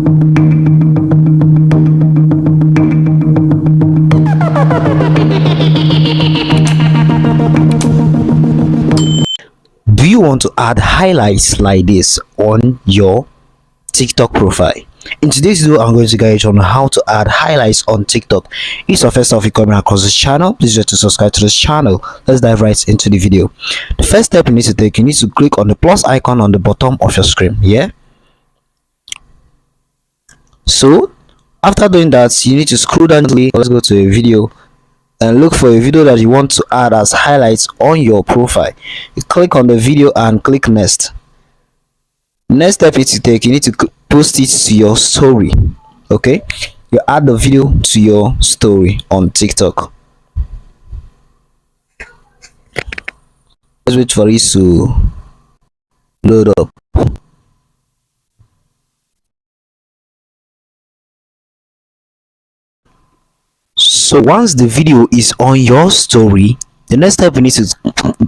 Do you want to add highlights like this on your TikTok profile? In today's video, I'm going to guide you on how to add highlights on TikTok. If it's the first time you're coming across this channel, please just to subscribe to this channel. Let's dive right into the video. The first step you need to take, you need to click on the plus icon on the bottom of your screen. Yeah. So after doing that, you need to scroll down. Let's go to a video and look for a video that you want to add as highlights on your profile. You click on the video and click next. Next step is to take, you need to post it to your story. Okay, you add the video to your story on TikTok. Let's wait for it to load up. So once the video is on your story, the next step you need to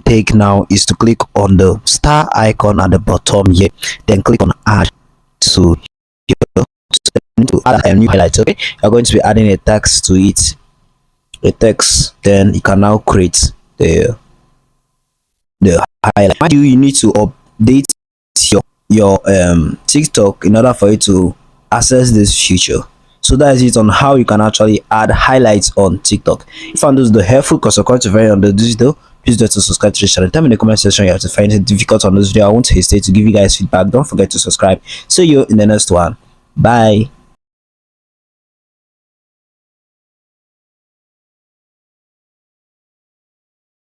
take now is to click on the star icon at the bottom here, then click on add to your, to add a new highlight. Okay, you're going to be adding a text to it, a text, then you can now create the highlight. You need to update your TikTok in order for you to access this feature. So that is it on how you can actually add highlights on TikTok. If you found this video helpful, because I'm going to very on the digital, please do to subscribe to the channel. Tell me in the comment section you have to find it difficult on this video. I won't hesitate to give you guys feedback. Don't forget to subscribe. See you in the next one. Bye.